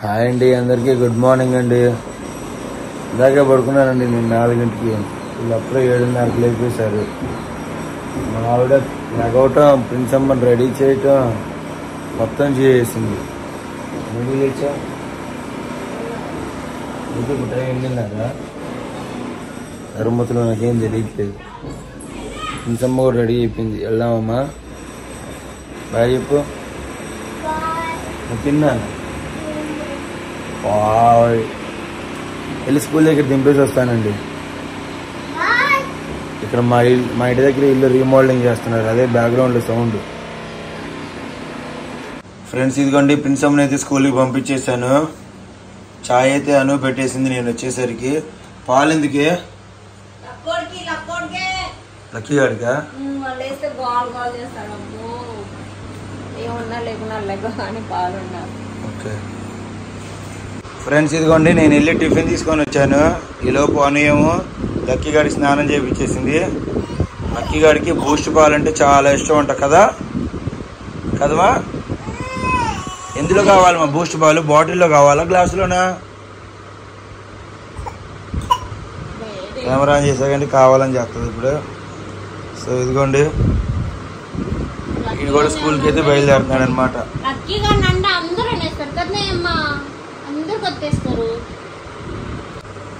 Hi అండి, అందరికీ good morning అండి. ఇలాగే పడుకున్నానండి నేను 4 గంటలకి. వీళ్ళు అప్పుడే 7:30కి లేపేశారు. మా ఆవిడ లేకపోవటం, ప్రిన్స్ అమ్మని రెడీ చేయటం మొత్తం చేసింది. ముందు లేచా ఇంటికి టైం వెళ్ళినారా అరుమతులు నాకేం తెలియట్లేదు. ప్రిన్స్ అమ్మ కూడా రెడీ అయిపోయింది. వెళ్దామమ్మా, బాయ్ చెప్పు. తిన్నాను వెళ్ళి స్కూల్ దగ్గర దింపేసి వస్తానండి. ఇక్కడ మా ఇంటి దగ్గర ఇల్లు రీమోడలింగ్ చేస్తున్నారు, అదే బ్యాక్గ్రౌండ్లో సౌండ్. ఫ్రెండ్స్, ఇదిగోండి ప్రిన్స్ అమ్మని అయితే స్కూల్కి పంపించేశాను. చాయ్ అయితే అను పెట్టేసింది నేను వచ్చేసరికి. పాలు ఎందుకే? లక్కీ గాడికా? ఓకే ఫ్రెండ్స్, ఇదిగోండి నేను వెళ్ళి టిఫిన్ తీసుకొని వచ్చాను. ఈలోపు అనేమో లక్కీ గాడికి స్నానం చేయించేసింది. లక్కీ గాడికి బూస్ట్ పాలంటే చాలా ఇష్టం అంట కదా కదమా? ఎందులో కావాలమ్మా బూస్ట్ పాలు? బాటిల్లో కావాలా, గ్లాసులోనా? కెమెరా ఆన్ చేసాకండి, కావాలని చెప్తుంది ఇప్పుడు. సో ఇదిగోండి ఇది కూడా స్కూల్కి అయితే బయలుదేరుతున్నాడు అనమాట.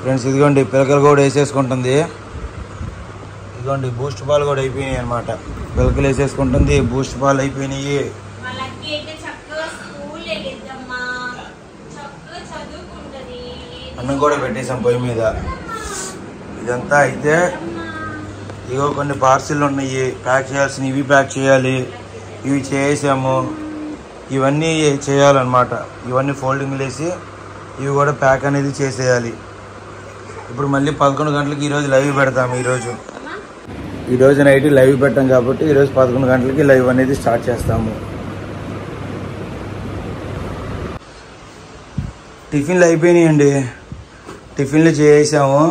ఫ్రెండ్స్, ఇదిగోండి పిలకలు కూడా వేసేసుకుంటుంది. ఇదిగోండి బూస్ట్ పాలు కూడా అయిపోయినాయి అనమాట. పిలకలు వేసేసుకుంటుంది, బూస్ట్ పాలు అయిపోయినాయి. అన్నం కూడా పెట్టేసాం పొయ్యి మీద. ఇదంతా అయితే ఇగో కొన్ని పార్సిల్ ఉన్నాయి ప్యాక్ చేయాల్సినవి, ఇవి ప్యాక్ చేయాలి. ఇవి చేసాము, ఇవన్నీ చేయాలన్నమాట. ఇవన్నీ ఫోల్డింగ్లు వేసి ఇవి కూడా ప్యాక్ అనేది చేసేయాలి. ఇప్పుడు మళ్ళీ 11 గంటలకి ఈరోజు లైవ్ పెడతాము. ఈరోజు నైట్ లైవ్ పెట్టాం కాబట్టి ఈరోజు 11 గంటలకి లైవ్ అనేది స్టార్ట్ చేస్తాము. టిఫిన్లు అయిపోయినాయండి, టిఫిన్లు చేసాము.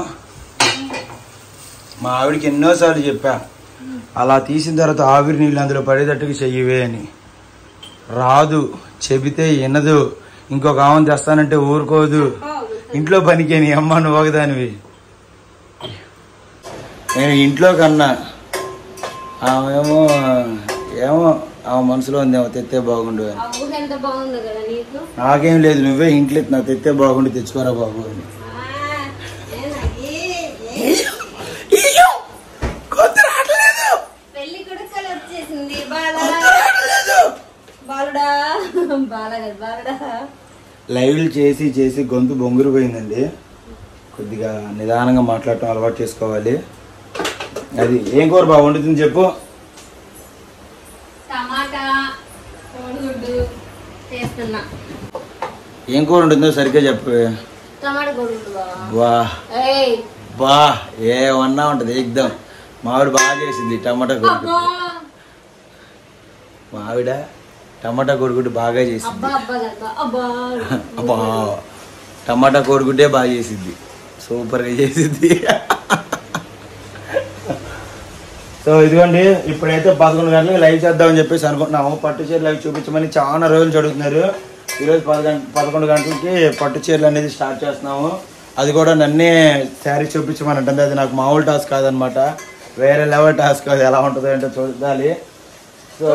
మా ఆవిడకి ఎన్నోసార్లు చెప్పా, అలా తీసిన తర్వాత ఆవిరి నీళ్ళు అందులో పడేటట్టుగా చెయ్యవే అని. రాదు, చెబితే వినదు. ఇంకొక ఆమెను తెస్తానంటే ఊరుకోదు. ఇంట్లో పనికి నీ అమ్మ నువ్వు ఒకదానివి. నేను ఇంట్లో కన్నా ఆమెమో ఏమో ఆమె మనసులో ఉందేమో తెత్తే బాగుండు అని. నాకేం లేదు, నువ్వే ఇంట్లో నాకు తెత్తే బాగుండు, తెచ్చుకోరా బాబు అని. లైవ్లు చేసి చేసి గొంతు బొంగురు పోయిందండి. కొద్దిగా నిదానంగా మాట్లాడటం అలవాటు చేసుకోవాలి. అది ఏం కూర బాగా వండుతుంది చెప్పు? ఏం కూర ఉంటుందో సరిగ్గా చెప్పు. బా ఏమన్నా ఉంటది ఎగ్దం. మావిడ బాగా చేసింది టమాటా కోడిగుడ్డు. మావిడ టమాటా కోడిగుడ్డు బాగా చేసింది. అబ్బా, టమాటా కోడిగుడ్డే బాగా చేసింది, సూపర్గా చేసింది. సో ఇదిగోండి ఇప్పుడైతే 11 గంటలకు లైవ్ చేద్దామని చెప్పేసి అనుకుంటున్నాము. పట్టు చీరలు అవి చూపించమని చాలా రోజులు చదువుతున్నారు. ఈరోజు 11 గంటలకి పట్టు చీరలు అనేది స్టార్ట్ చేస్తున్నాము. అది కూడా నన్నే శారీ చూపించమని అంటుంది. అది నాకు మామూలు టాస్క్ కాదనమాట, వేరే లెవెల్ టాస్క్. అది ఎలా ఉంటుందో ఏంటో చూడాలి. సో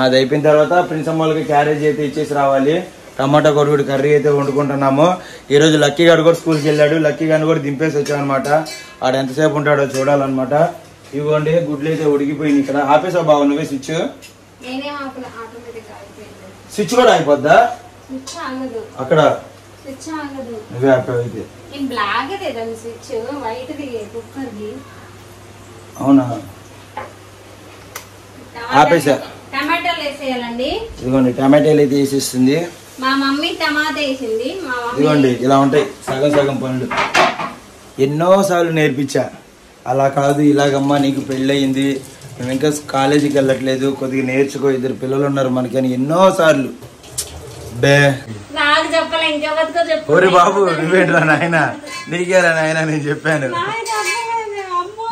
అది అయిపోయిన తర్వాత ప్రిన్స్ అమ్మలకి క్యారేజ్ అయితే ఇచ్చేసి రావాలి. టమాటా కోడిగుడ్డు కర్రీ అయితే వండుకుంటున్నాము. ఈరోజు లక్కీ గారు కూడా స్కూల్కి వెళ్ళాడు. లక్కీ గారిని కూడా దింపేసి వచ్చామన్నమాట. ఆడ ఎంతసేపు ఉంటాడో చూడాలన్నమాట. ఇవ్వండి గుడ్లు అయితే ఉడికిపోయింది. ఇక్కడ ఆపేసావు బాబు నువ్వే స్విచ్? స్విచ్ కూడా అయిపోద్దా అక్కడ? నువ్వే ఆపావు అయితే. అవునా, ఆపేసా. ఇదిగోండి టమాటాలు అయితే వేసేస్తుంది. మా మమ్మీ టమాటా వేసింది. ఇదిగోండి ఇలా ఉంటాయి సగం సగం పనులు. ఎన్నోసార్లు నేర్పించా, అలా కాదు ఇలాగమ్మా నీకు పెళ్ళయింది, మేము ఇంకా కాలేజీకి వెళ్ళట్లేదు, కొద్దిగా నేర్చుకో, 2 పిల్లలు ఉన్నారు మనకని ఎన్నోసార్లు. బే ఓరి బాబు నువ్వేంట్రా నాయన, నీకేరా నాయన నేను చెప్పాను.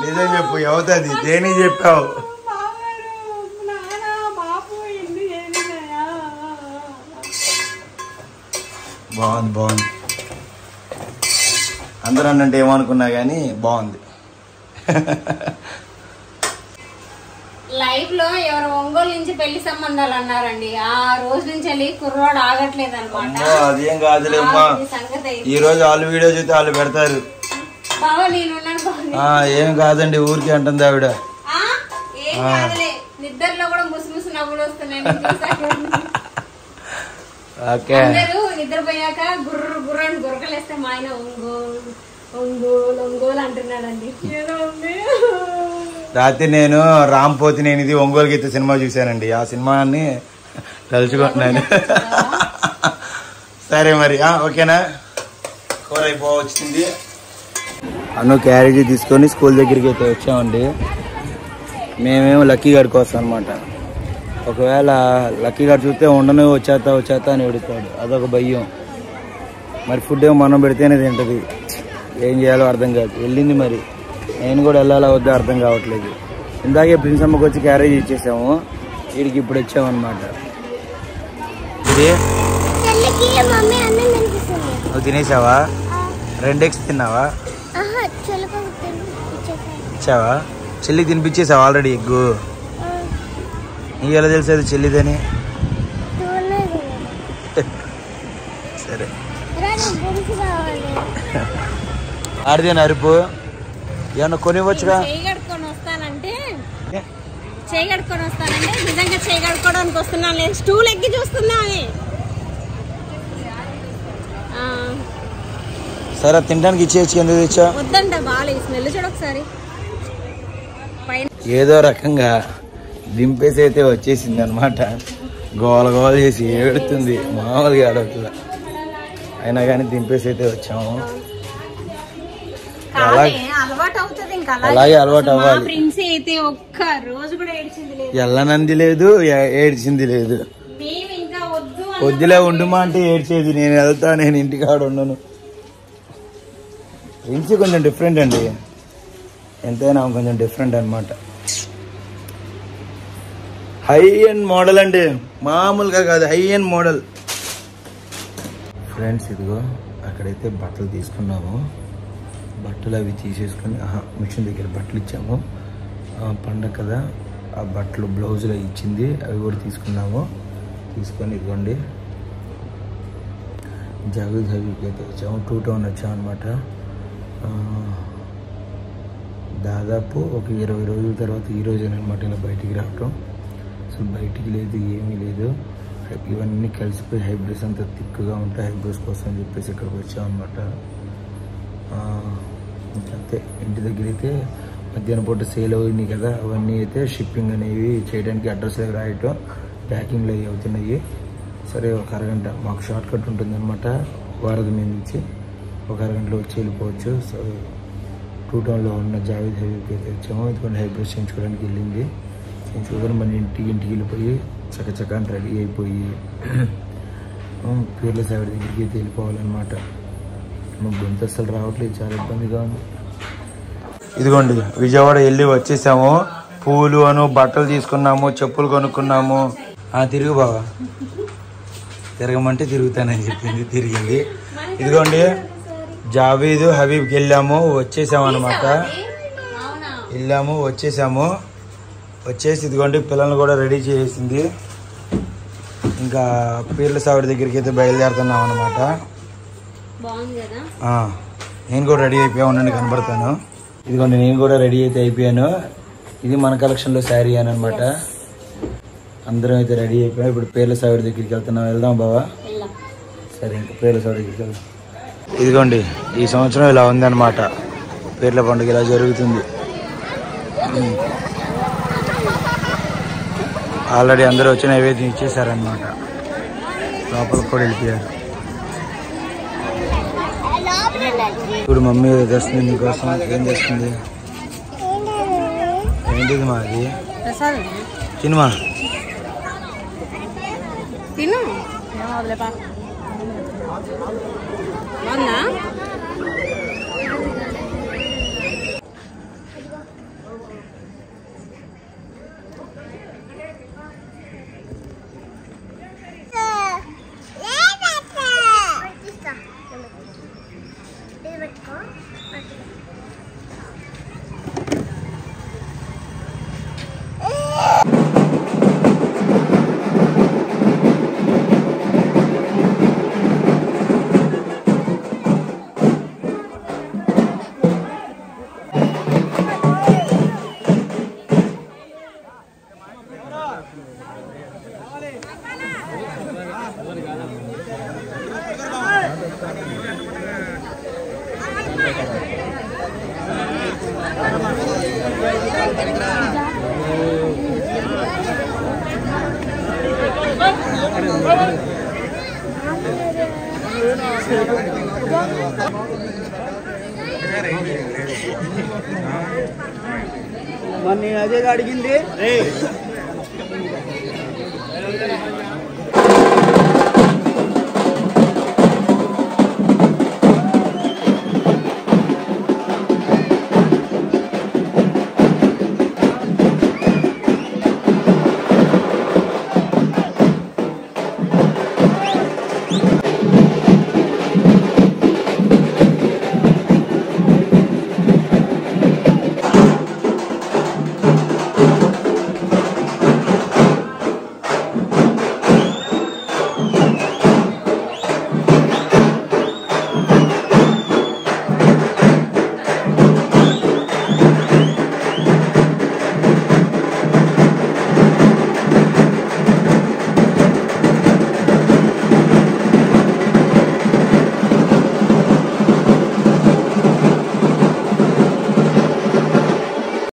నిజం చెప్పు, అవుతుంది దేనికి చెప్పావు? బాగుంది అందరూ అన్నంటే ఏమనుకున్నా కానీ బాగుంది. లైఫ్ లో ఎవరు ఒంగోలు నుంచి పెళ్లి సంబంధాలు అన్నారండి, ఆ రోజు నుంచి వెళ్ళి కుర్రోడు ఆగట్లేదు అనమాట. అదేం కాదులేమ్మా, ఈ రోజు వాళ్ళు వీడియో చూస్తే వాళ్ళు పెడతారు. ఏం కాదండి ఊరికి అంటుంది ఆవిడ. నిద్రలో కూడా ముసుముసు నవ్వులు వస్తున్నాయి. నిద్రపోయాక గుర్రు గుర్రని గురకలేస్తే మా ఆయన ఒంగోలు అంటున్నాడండి. రాత్రి నేను రాంపోతి నేను ఇది ఒంగోలు గీత సినిమా చూశానండి, ఆ సినిమాని తలుచుకుంటున్నాను. సరే మరి ఓకేనా, కూర అయిపోవచ్చింది. అన్ను క్యారేజీ తీసుకొని స్కూల్ దగ్గరికి అయితే వచ్చామండి. మేమేమో లక్కీ గారి కోసం అనమాట. ఒకవేళ లక్కీ గారు చూస్తే ఉండను వచ్చేస్తా అని ఎడుతాడు, అదొక భయం. మరి ఫుడ్ ఏమో మనం పెడితేనే తింటది, ఏం చేయాలో అర్థం కాదు. వెళ్ళింది మరి, నేను కూడా వెళ్ళాలా వద్దా అర్థం కావట్లేదు. ఇందాకే ప్రిన్స్ అమ్మకి వచ్చి క్యారేజ్ ఇచ్చేసాము, వీడికి ఇప్పుడు వచ్చామన్నమాట. ఇది నువ్వు తినేసావా? 2 eggs తిన్నావా? ఇచ్చావా? చెల్లికి తినిపించేసావా ఆల్రెడీ ఎగ్గు? నీకు ఎలా తెలుసు అది చెల్లిదని? సరే ఆడిదేనా అరుపు? ఏమన్నా కొనివ్వచ్చుగా. నిజంగా చేయగడుకోవడానికి వస్తున్నాను, నేను స్టూల్ ఎక్కి చూస్తున్నా. సరే తినడానికి ఇచ్చేయచ్చు, ఎందుకు తెచ్చా? వద్దంట, బాగాలేదు స్మెల్ చూడ ఒకసారి. ఏదో రకంగా దింపేసి అయితే వచ్చేసింది అనమాట. గోల గోల చేసి ఏడుతుంది, మామూలుగా ఆడవుతుందా. అయినా కానీ దింపేసి అయితే వచ్చాము. అలాగే అలవాటు అవ్వాలి. ఎల్లనంది లేదు, ఏడ్చింది లేదు. వద్దులే ఉండుమా అంటే ఏడ్చేది. నేను వెళ్తా, నేను ఇంటికాడ ఉండను. ప్రిన్సీ కొంచెం డిఫరెంట్ అండి, ఎంతైనా కొంచెం డిఫరెంట్ అనమాట. హై ఎండ్ మోడల్ అండి, మామూలుగా కాదు, హై ఎండ్ మోడల్. ఫ్రెండ్స్ ఇదిగో అక్కడైతే బట్టలు తీసుకున్నాము. బట్టలు అవి తీసేసుకొని మిషన్ దగ్గర బట్టలు ఇచ్చాము. పండగ కదా, ఆ బట్టలు బ్లౌజులు ఇచ్చింది, అవి కూడా తీసుకున్నాము. తీసుకొని ఇదిగోండి జావేద్ హబీబ్కి అయితే వచ్చాము. 2 town వచ్చాము అనమాట. దాదాపు ఒక 20 రోజుల తర్వాత ఈ రోజేనమాట ఇలా బయటికి రావటం. అసలు బయటికి లేదు, ఏమీ లేదు. ఇవన్నీ కలిసిపోయి హైబ్రిడ్స్ అంతా థిక్గా ఉంటాయి. హైబ్రిడ్స్ కోసం అని చెప్పేసి ఇక్కడికి వచ్చామన్నమాట. అంతే, ఇంటి దగ్గర అయితే మధ్యాహ్నం పూట సేల్ అవుతుంది కదా, అవన్నీ అయితే షిప్పింగ్ అనేవి చేయడానికి అడ్రస్లో రాయటం, ప్యాకింగ్లో అవి అవుతున్నాయి. సరే ఒక అరగంట మాకు షార్ట్ కట్ ఉంటుంది అనమాట, వారధి మీద నుంచి ఒక అరగంటలో వచ్చి వెళ్ళిపోవచ్చు. సో 2 townలో ఉన్న జావేద్ హబీబ్కి అయితే వచ్చాము. ఇదిగోండి హైబ్రిడ్స్ చేయించుకోవడానికి వెళ్ళింది. చేయించుకోవడానికి మన ఇంటికి వెళ్ళిపోయి చక్కచక్క రెడీ అయిపోయి పీర్ల సావిడి దగ్గరికి అయితే వెళ్ళిపోవాలన్నమాట. మాకు గొంతు అసలు రావట్లేదు, చాలా ఇబ్బందిగా ఉంది. ఇదిగోండి విజయవాడ వెళ్ళి వచ్చేసాము. పూలు బట్టలు తీసుకున్నాము, చెప్పులు కొనుక్కున్నాము. తిరుగు బావా, తిరగమంటే తిరుగుతానని చెప్పింది, తిరిగింది. ఇదిగోండి జావేద్ హబీబ్కి వెళ్ళాము, వచ్చేసాము అనమాట. వచ్చేసి ఇదిగోండి పిల్లల్ని కూడా రెడీ చేసింది. ఇంకా పీర్ల సావిడి దగ్గరికి అయితే బయలుదేరుతున్నాం అనమాట. నేను కూడా రెడీ అయిపోయా, ఉండండి కనబడతాను. ఇదిగోండి నేను కూడా రెడీ అయితే అయిపోయాను. ఇది మన కలెక్షన్లో శారీ అని అనమాట. అందరం అయితే రెడీ అయిపోయాం. ఇప్పుడు పీర్ల సావిడి దగ్గరికి వెళ్తున్నాం. వెళ్దాం బావా? సరే, ఇంకా పీర్ల సావిడి దగ్గరికి వెళ్దాం. ఇదిగోండి ఈ సంవత్సరం ఇలా ఉందన్నమాట, పీర్ల పండుగ ఇలా జరుగుతుంది. ఆల్రెడీ అందరూ వచ్చి నైవేద్యం ఇచ్చేసారనమాట, లోపలికి కూడా వెళ్ళిపోయారు. ఇప్పుడు మమ్మీ తెస్తుంది నీకోసం. ఏం చేస్తుంది? ఏంటిది మాది? తినుమా, తిను. మరి నేను అదే అడిగింది.